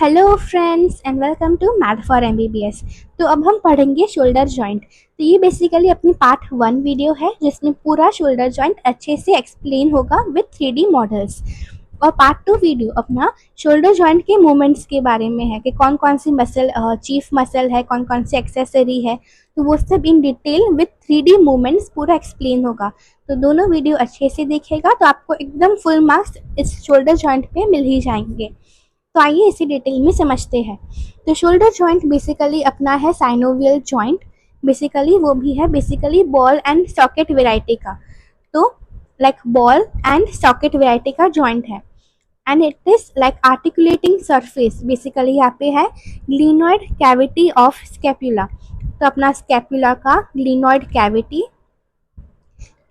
Hello friends and welcome to math for MBBS. तो अब हम पढ़ेंगे शोल्डर जॉइंट। तो ये बेसिकली अपनी पार्ट 1 वीडियो है जिसमें पूरा शोल्डर जॉइंट अच्छे से एक्सप्लेन होगा विथ 3D मॉडल्स। और पार्ट 2 वीडियो अपना शोल्डर जॉइंट के मूवमेंट्स के बारे में है कि कौन कौन सी मसल चीफ मसल है, कौन कौन सी एक्सेसरी है, तो वो सब in detail with 3D movements पूरा एक्सप्लेन होगा। तो दोनों वीडियो अच्छे से देखेगा तो आपको एकदम फुल मार्क्स इस शोल्डर जॉइंट पे मिल ही जाएंगे। तो आइए इसी डिटेल में समझते हैं। तो शोल्डर जॉइंट बेसिकली अपना है साइनोवियल जॉइंट। बेसिकली वो भी है basically ball and socket variety का। तो like ball and socket variety का जॉइंट है and it is like articulating surface. Basically यहाँ पे है ग्लिनॉइड कैविटी ऑफ स्कैपुला। तो अपना स्कैपुला का ग्लिनॉइड कैविटी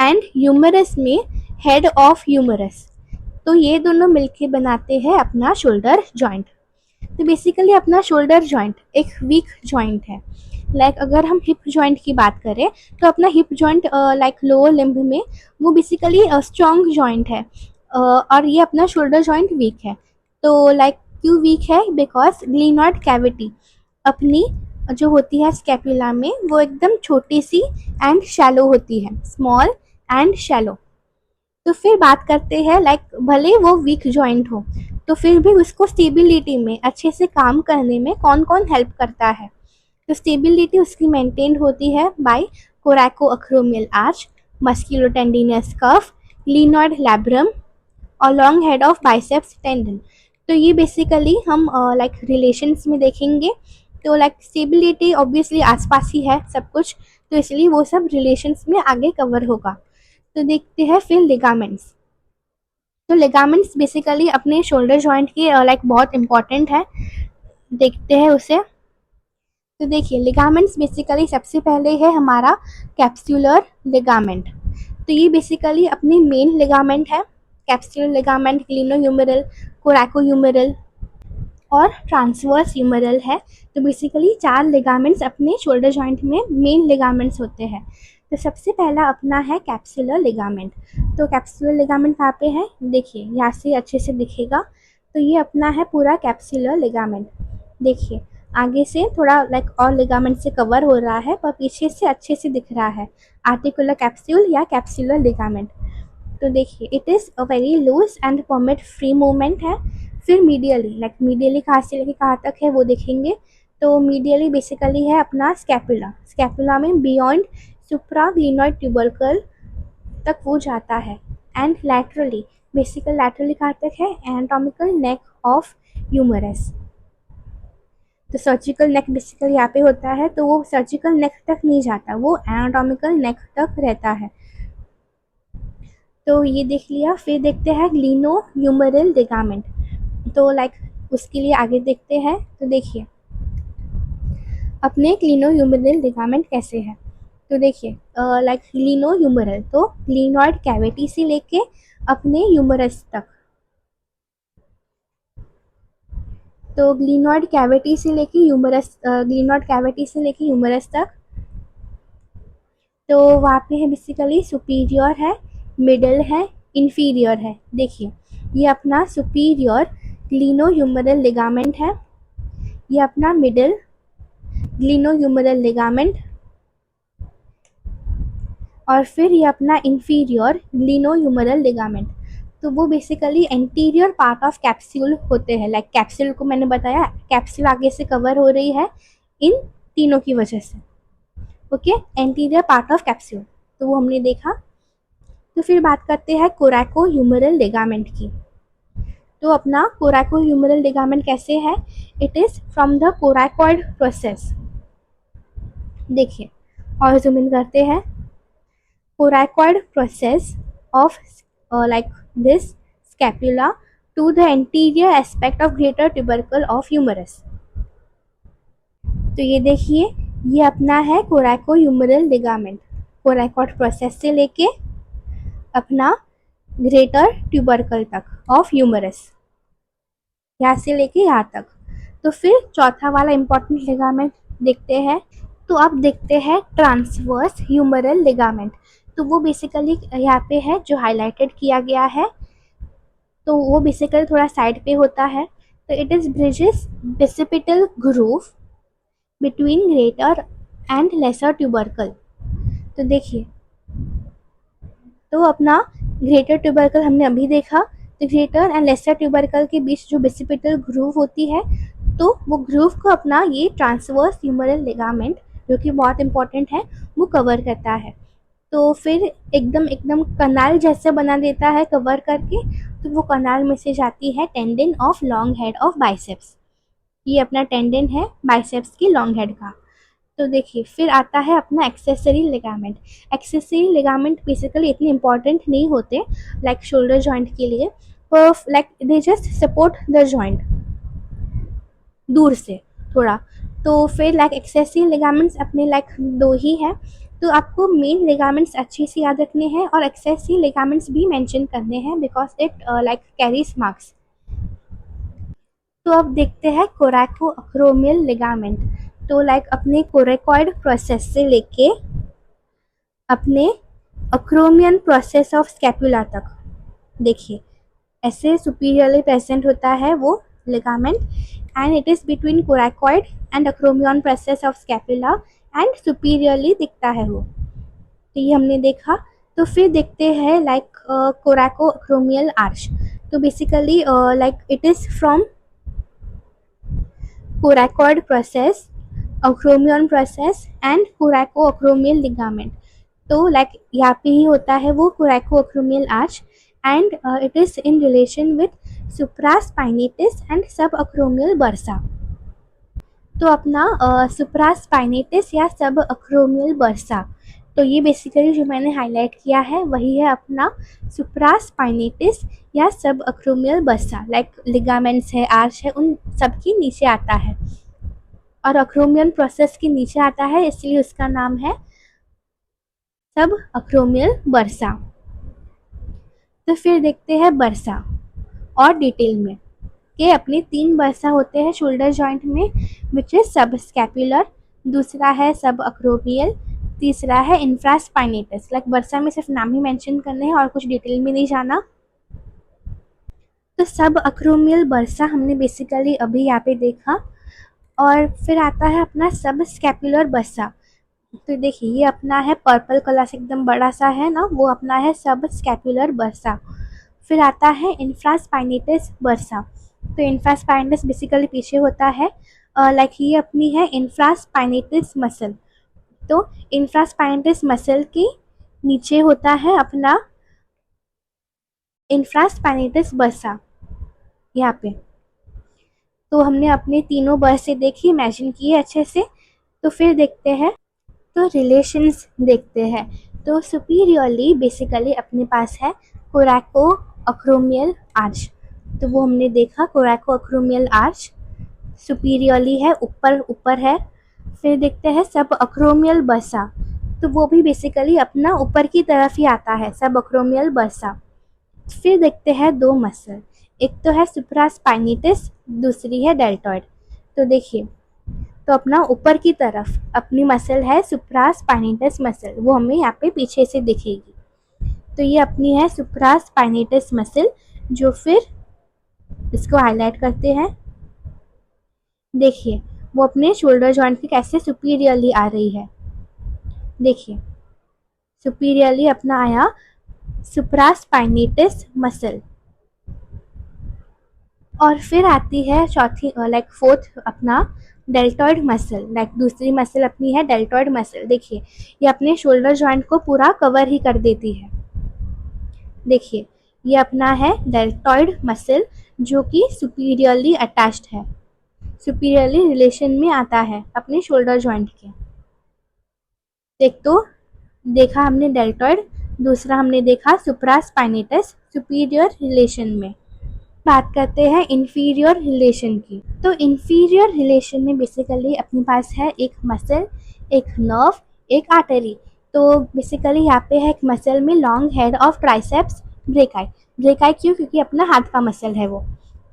एंड ह्यूमरस में हेड ऑफ ह्यूमरस। तो ये दोनों मिलके बनाते हैं अपना शोल्डर जॉइंट। तो बेसिकली अपना शोल्डर जॉइंट एक वीक जॉइंट है। लाइक अगर हम हिप जॉइंट की बात करें तो अपना hip joint like lower limb में वो बेसिकली स्ट्रॉन्ग जॉइंट है। और ये अपना शोल्डर जॉइंट वीक है। तो लाइक क्यों वीक है? बिकॉज ग्लिनॉइड कैविटी अपनी जो होती है स्कैपुला में वो एकदम छोटी सी एंड शैलो होती है, स्मॉल एंड शैलो। तो फिर बात करते हैं लाइक भले वो वीक जॉइंट हो तो फिर भी उसको स्टेबिलिटी में अच्छे से काम करने में कौन कौन हेल्प करता है। तो स्टेबिलिटी उसकी मेंटेन होती है बाय कोरैकोअक्रोमियल आर्च, मस्कुलोटेंडिनस कफ, ग्लिनॉइड लैब्रम और long head of biceps tendon. तो ये बेसिकली हम लाइक रिलेशंस में देखेंगे। तो लाइक स्टेबिलिटी ऑब्वियसली आसपास ही है सब कुछ, तो इसलिए वो सब रिलेशंस में आगे कवर होगा। तो देखते हैं फिर लिगामेंट्स। तो लिगामेंट्स बेसिकली अपने शोल्डर जॉइंट के लाइक बहुत इंपॉर्टेंट है। देखते हैं उसे। तो देखिए लिगामेंट्स बेसिकली सबसे पहले है हमारा कैप्सुलर लिगामेंट। तो ये बेसिकली अपनी मेन लिगामेंट है। कैप्सुलर लिगामेंट ग्लिनोह्यूमेरल, कोरैकोह्यूमेरल और ट्रांसवर्स ह्यूमेरल है। तो बेसिकली 4 लिगामेंट्स अपने शोल्डर जॉइंट में मेन लिगामेंट्स होते हैं। तो सबसे पहला अपना है कैप्सुलर लिगामेंट। तो कैप्सुलर लिगामेंट कहाँ पे है? देखिए यहाँ से अच्छे से दिखेगा। तो ये अपना है पूरा कैप्सुलर लिगामेंट। देखिए आगे से थोड़ा लाइक और लिगामेंट से कवर हो रहा है पर पीछे से अच्छे से दिख रहा है आर्टिकुलर कैप्सूल या कैप्सुलर लिगामेंट। तो देखिए it is a very loose and permit free movement है। फिर मीडियली लाइक मीडियली कहाँ से लेके कहाँ तक है वो देखेंगे। तो मीडियली बेसिकली है अपना स्कैपुला। स्कैपुला में बियॉन्ड सुप्राग्लिनॉइड ट्यूबरकल तक वो जाता है। एंड लैटरली बेसिकल लैटरली कहाँ तक है? Anatomical neck of humerus. तो सर्जिकल नेक बेसिकल यहाँ पे होता है तो वो सर्जिकल नेक तक नहीं जाता, वो एनाटॉमिकल नेक तक रहता है। तो ये देख लिया। फिर देखते हैं ग्लिनोह्यूमेरल लिगामेंट। तो लाइक उसके लिए आगे देखते हैं। तो देखिए अपने ग्लिनोह्यूमेरल लिगामेंट कैसे है। तो देखिए लाइक ग्लिनोह्यूमेरल तो ग्लिनॉइड कैविटी से लेके अपने ह्यूमरस तक। तो ग्लिनॉइड कैविटी से लेके ह्यूमरस, ग्लिनॉइड कैविटी से लेके ह्यूमरस तक। तो वहाँ पे है बेसिकली सुपीरियर है, मिडल है, इंफीरियर है। देखिए ये अपना सुपीरियर ग्लिनोह्यूमेरल लिगामेंट है, ये अपना मिडल ग्लिनोह्यूमेरल लिगामेंट और फिर ये अपना इंफीरियर ग्लिनोह्यूमेरल लिगामेंट। तो वो basically anterior part of capsule होते हैं। लाइक कैप्सूल को मैंने बताया कैप्सूल आगे से कवर हो रही है इन तीनों की वजह से। Okay, anterior part of capsule तो वो हमने देखा। तो फिर बात करते हैं कोरैकोह्यूमेरल लिगामेंट की। तो अपना कोरैकोह्यूमेरल लिगामेंट कैसे है? It is from the coracoid process. देखिए और जूम इन करते हैं। Coracoid process of like this scapula to the anterior aspect of greater tubercle of humerus। तो ये देखिए ये अपना है कोरैकोह्यूमेरल लिगामेंट। कोरैकॉइड प्रोसेस से लेके अपना ग्रेटर ट्यूबरकल तक ऑफ ह्यूमरस, यहाँ से लेके यहाँ तक। तो फिर चौथा वाला इंपॉर्टेंट लिगामेंट देखते हैं। तो अब देखते हैं ट्रांसवर्स ह्यूमरल लिगामेंट। तो वो बेसिकली यहाँ पे है जो हाईलाइटेड किया गया है। तो वो बेसिकली थोड़ा साइड पे होता है। तो it is bridges bicipital groove between greater and lesser tubercle. तो देखिए, तो अपना ग्रेटर ट्यूबरकल हमने अभी देखा, तो ग्रेटर एंड लेसर ट्यूबरकल के बीच जो बिसिपिटल ग्रूव होती है, तो वो ग्रूव को अपना ये ट्रांसवर्स ह्यूमरल लिगामेंट, जो कि बहुत इंपॉर्टेंट है, वो कवर करता है। तो फिर एकदम एकदम कनाल जैसे बना देता है कवर करके। तो वो कनाल में से जाती है tendon of long head of biceps. ये अपना टेंडन है बाइसेप्स की लॉन्ग हेड का। तो देखिए, फिर आता है अपना accessory ligament. Accessory ligament basically इतने इंपॉर्टेंट नहीं होते लाइक शोल्डर जॉइंट के लिए, पर like they just support the joint दूर से थोड़ा। तो फिर लाइक एक्सेसरी लिगामेंट्स अपने लाइक दो ही हैं। तो आपको मेन लिगामेंट्स अच्छे से याद रखने हैं और एक्सेसरी लिगामेंट्स भी मेंशन करने हैं because it like carries marks. तो अब देखते हैं कोरैको अक्रोमियल लिगामेंट। तो लाइक अपने कोरेकॉइड प्रोसेस से लेके अपने अक्रोमियन प्रोसेस ऑफ स्कैपुला तक, देखिए ऐसे सुपीरियरली प्रेजेंट होता है वो ligament, and it is between coracoid and acromion process of scapula, and superiorly दिखता है वो। तो ये हमने देखा। तो फिर देखते हैं लाइक कोरैको अक्रोमियल आर्च। तो basically like it is from coracoid process, acromion process and coracoacromial ligament। तो लाइक यहाँ पे ही होता है वो coracoacromial arch, and it is in relation with supraspinatus and subacromial bursa। तो अपना supraspinatus या subacromial bursa, तो ये बेसिकली जो मैंने हाईलाइट किया है वही है अपना सुप्रास्पाइनेटिस या सब अक्रोमियल बर्सा। लाइक लिगामेंट्स है, आर्च है, उन सब के नीचे आता है और अक्रोमियन प्रोसेस के नीचे आता है, इसलिए उसका नाम है सब अक्रोमियल बर्सा। तो फिर देखते हैं बर्सा और डिटेल में कि अपने 3 बर्सा होते हैं शोल्डर जॉइंट में, विच इज सब स्कैपुलर, दूसरा है सब अक्रोमियल, तीसरा है इंफ्रास्पाइनेटस। लाइक बर्सा में सिर्फ नाम ही मेंशन करने हैं और कुछ डिटेल में नहीं जाना। तो सब अक्रोमियल बर्सा हमने बेसिकली अभी यहाँ पे देखा। और फिर आता है अपना सब स्कैपुलर बर्सा। तो देखिए ये अपना है पर्पल कलर से एकदम बड़ा सा है ना, वो अपना है सब स्कैपुलर बर्सा। फिर आता है इंफ्रास्पाइनेटस बर्सा। तो इंफ्रास्पाइनेटस बेसिकली पीछे होता है, लाइक ये अपनी है इंफ्रास्पाइनेटस मसल। तो इंफ्रास्पाइनेटस मसल के नीचे होता है अपना इंफ्रास्पाइनेटस बर्सा यहाँ पे। तो हमने अपने तीनों बर्से देखी, इमेजिन किए अच्छे से। तो फिर देखते हैं, तो रिलेशंस देखते हैं। तो सुपीरियरली बेसिकली अपने पास है कोरैको अक्रोमियल आर्च। तो वो हमने देखा, कोरैको अक्रोमियल आर्च सुपीरियरली है, ऊपर ऊपर है। फिर देखते हैं सब अक्रोमियल बर्सा। तो वो भी बेसिकली अपना ऊपर की तरफ ही आता है, सब अक्रोमियल बर्सा। फिर देखते हैं 2 मसल, एक तो है सुप्रास्पाइनेटस, दूसरी है डेल्टॉइड। तो देखिए, तो अपना ऊपर की तरफ अपनी मसल है सुप्रास्पाइनेटस मसल, वो हमें यहाँ पे पीछे से दिखेगी। तो ये अपनी है सुप्रास्पाइनेटस मसल, जो फिर इसको हाईलाइट करते हैं। देखिए वो अपने शोल्डर जॉइंट के कैसे सुपीरियरली आ रही है। देखिए सुपीरियरली अपना आया सुप्रास्पाइनेटस मसल। और फिर आती है चौथी लाइक फोर्थ अपना डेल्टॉइड मसल। लाइक दूसरी मसल अपनी है डेल्टॉइड मसल। देखिए ये अपने शोल्डर जॉइंट को पूरा कवर ही कर देती है। देखिए ये अपना है डेल्टॉइड मसल, जो कि सुपीरियरली अटैच्ड है, सुपीरियरली रिलेशन में आता है अपने शोल्डर जॉइंट के। एक तो देखा हमने डेल्टॉइड, दूसरा हमने देखा सुप्रास्पाइनेटस सुपीरियर रिलेशन में। बात करते हैं इंफीरियर रिलेशन की। तो इंफीरियर रिलेशन में बेसिकली अपने पास है एक मसल, एक नर्व, एक आर्टरी। तो बेसिकली यहाँ पे है एक मसल में long head of triceps brachii. Brachii क्यों? क्योंकि अपना हाथ का मसल है वो।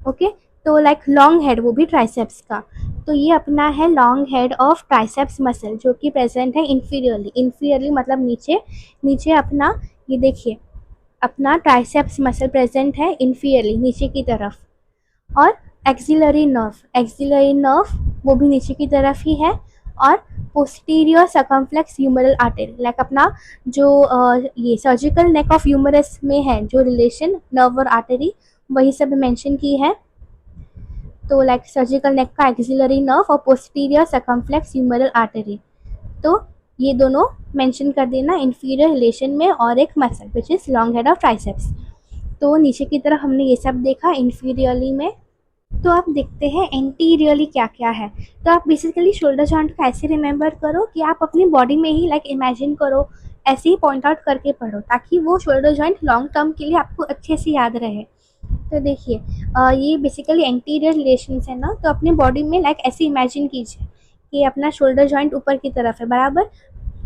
ओके, तो लाइक लॉन्ग हेड, वो भी ट्राइसेप्स का। तो ये अपना है long head of triceps muscle, जो कि प्रेजेंट है इंफीरियरली। इंफीरियरली मतलब नीचे, नीचे अपना ये देखिए अपना ट्राइसेप्स मसल प्रेजेंट है इंफीरियरली नीचे की तरफ। और एक्सिलरी नर्व वो भी नीचे की तरफ ही है, और posterior circumflex humeral artery, like अपना जो ये सर्जिकल नेक ऑफ ह्यूमरस में है जो रिलेशन नर्व और आर्टरी, वही सब मेंशन की है। तो लाइक सर्जिकल नेक का एक्सिलरी नर्व और पोस्टीरियर सर्कमफ्लेक्स ह्यूमरल आर्टरी, तो ये दोनों मेंशन कर देना इंफीरियर रिलेशन में, और एक muscle which is long head of triceps. तो नीचे की तरफ हमने ये सब देखा इंफीरियरली में। तो आप देखते हैं एंटीरियरली क्या क्या है। तो आप बेसिकली शोल्डर जॉइंट को ऐसे रिमेंबर करो कि आप अपनी बॉडी में ही लाइक इमेजिन करो, ऐसे ही पॉइंट आउट करके पढ़ो, ताकि वो शोल्डर जॉइंट लॉन्ग टर्म के लिए आपको अच्छे से याद रहे। तो देखिए ये बेसिकली एंटीरियर रिलेशंस है ना, तो अपने बॉडी में लाइक ऐसे इमेजिन कीजिए कि अपना शोल्डर जॉइंट ऊपर की तरफ है बराबर।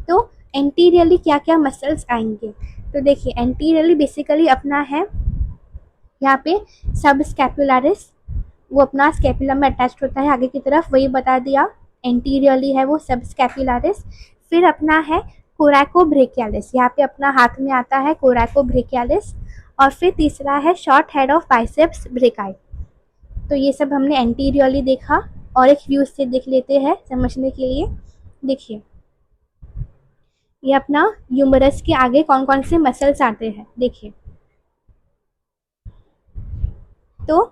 तो एंटीरियरली क्या क्या मसल्स आएंगे, तो देखिए एंटीरियरली बेसिकली अपना है यहाँ पे सब स्कैपुलरिस, वो अपना स्कैपुला में अटैच्ड होता है आगे की तरफ, वही बता दिया। एंटीरियरली है वो सब स्कैपुलरिस। फिर अपना है कोरैकोब्रेकियालिस, यहाँ पे अपना हाथ में आता है कोरैकोब्रेकियालिस। और फिर तीसरा है short head of biceps brachii. तो ये सब हमने एंटीरियरली देखा, और एक व्यू से देख लेते हैं समझने के लिए। देखिए ये अपना ह्यूमरस के आगे कौन कौन से मसल्स आते हैं, देखिए। तो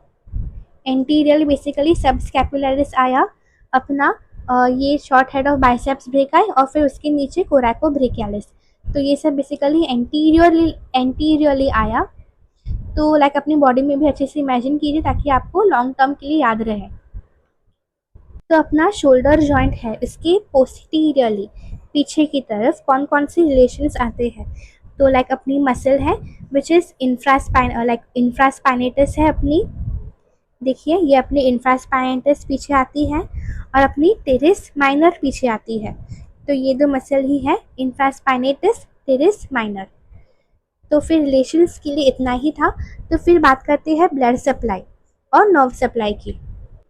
एंटीरियर बेसिकली सब स्कैपुलरिस आया, अपना ये short head of biceps brachii, और फिर उसके नीचे कोरैकोब्रेकियालिस। तो ये सब बेसिकली एंटीरियरली आया। तो लाइक अपनी बॉडी में भी अच्छे से इमेजिन कीजिए ताकि आपको लॉन्ग टर्म के लिए याद रहे। तो अपना शोल्डर जॉइंट है, इसके पोस्टीरियरली पीछे की तरफ कौन कौन से रिलेशंस आते हैं। तो लाइक अपनी मसल है विच इज़ इंफ्रास्पाइनेटस है अपनी, देखिए ये अपनी इंफ्रास्पाइनेटस पीछे आती है, और अपनी टेरिस माइनर पीछे आती है। तो ये दो मसल ही है, इंफ्रास्पाइनेटस टेरिस माइनर। तो फिर रिलेशंस के लिए इतना ही था। तो फिर बात करते हैं ब्लड सप्लाई और नर्व सप्लाई की।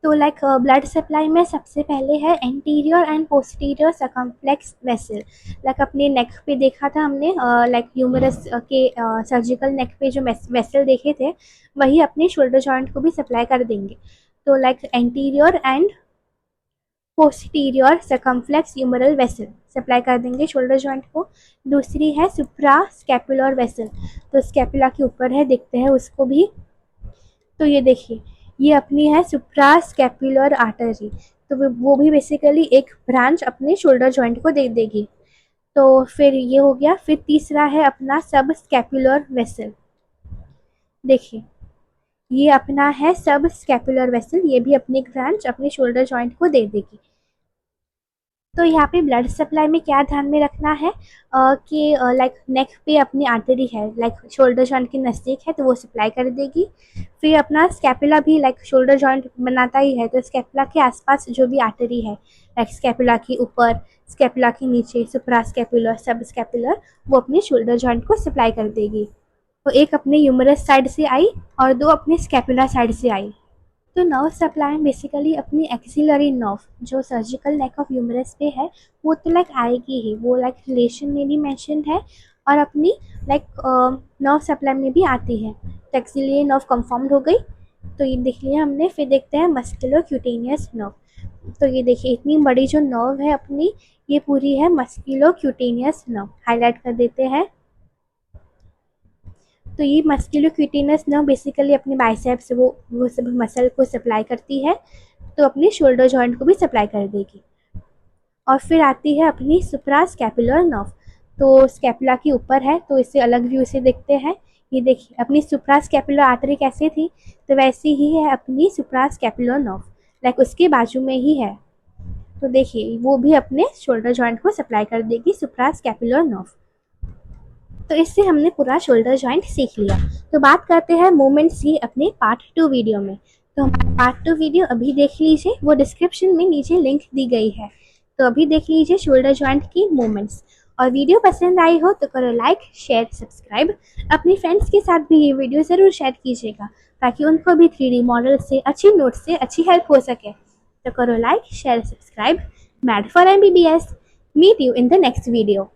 तो लाइक ब्लड सप्लाई में सबसे पहले है anterior and posterior circumflex vessel. Like अपने नेक पे देखा था हमने, लाइक ह्यूमरस के सर्जिकल नेक पे जो वेसल देखे थे, वही अपने शोल्डर जॉइंट को भी सप्लाई कर देंगे। तो like anterior and posterior circumflex humeral vessel supply कर देंगे शोल्डर जॉइंट को। दूसरी है सुप्रा स्कैपुलर वेसल, तो स्कैपुला के ऊपर है, देखते हैं उसको भी। तो ये देखिए ये अपनी है सुप्रा स्कैपुलर आर्टरी, तो वो भी बेसिकली एक ब्रांच अपने शोल्डर जॉइंट को दे देगी। तो फिर ये हो गया। फिर तीसरा है अपना सब स्कैपुलर वेसल, देखिए ये अपना है सब स्कैपुलर वेसल, ये भी अपनी एक ब्रांच अपने शोल्डर जॉइंट को दे देगी। तो यहाँ पे ब्लड सप्लाई में क्या ध्यान में रखना है कि लाइक नेक पे अपनी आर्टरी है, लाइक शोल्डर जॉइंट के नज़दीक है, तो वो सप्लाई कर देगी। फिर अपना स्कैपुला भी लाइक शोल्डर जॉइंट बनाता ही है, तो स्कैपुला के आसपास जो भी आर्टरी है, लाइक स्कैपुला के ऊपर, स्कैपुला के नीचे, सुप्रा स्कैपुलर, सब स्कैपुलर, वो अपने शोल्डर जॉइंट को सप्लाई कर देगी। तो एक अपने ह्यूमरस साइड से आई और दो अपने स्कैपुला साइड से आई। तो नर्व सप्लाई बेसिकली अपनी एक्सिलरी नर्व जो सर्जिकल नेक ऑफ ह्यूमरस पे है, वो तो लाइक आएगी ही, वो लाइक रिलेशन में भी मैंशन है, और अपनी लाइक नर्व सप्लाई में भी आती है। तो एक्सिलरी नर्व कंफर्म्ड हो गई, तो ये देख लिया हमने। फिर देखते हैं मस्कुलर क्यूटेनियस नर्व। तो ये देखिए इतनी बड़ी जो नर्व है अपनी, ये पूरी है मस्कुलर क्यूटेनियस नर्व, हाईलाइट कर देते हैं। तो ये मस्कुलर क्यूटेनियस नर्व बेसिकली अपने बाइसेप्स वो सब मसल को सप्लाई करती है, तो अपने शोल्डर जॉइंट को भी सप्लाई कर देगी। और फिर आती है अपनी सुप्रा स्कैपुलर नर्व, तो स्कैपुला के ऊपर है, तो इसे अलग व्यू से देखते हैं। ये देखिए अपनी सुप्रा स्कैपुलर आर्टरी कैसे थी, तो वैसी ही है अपनी सुप्रा स्कैपुलर नर्व, लाइक उसके बाजू में ही है। तो देखिए वो भी अपने शोल्डर जॉइंट को सप्लाई कर देगी, सुप्रा स्कैपुलर नर्व। तो इससे हमने पूरा शोल्डर जॉइंट सीख लिया। तो बात करते हैं मूवमेंट्स की अपने पार्ट 2 वीडियो में। तो हमारा पार्ट 2 वीडियो अभी देख लीजिए, वो डिस्क्रिप्शन में नीचे लिंक दी गई है, तो अभी देख लीजिए शोल्डर जॉइंट की मूवमेंट्स। और वीडियो पसंद आई हो तो करो लाइक, शेयर, सब्सक्राइब। अपने फ्रेंड्स के साथ भी ये वीडियो ज़रूर शेयर कीजिएगा, ताकि उनको भी 3D मॉडल से, अच्छी नोट्स से अच्छी हेल्प हो सके। तो करो like, share, subscribe. Med for MBBS। Meet you in the next video.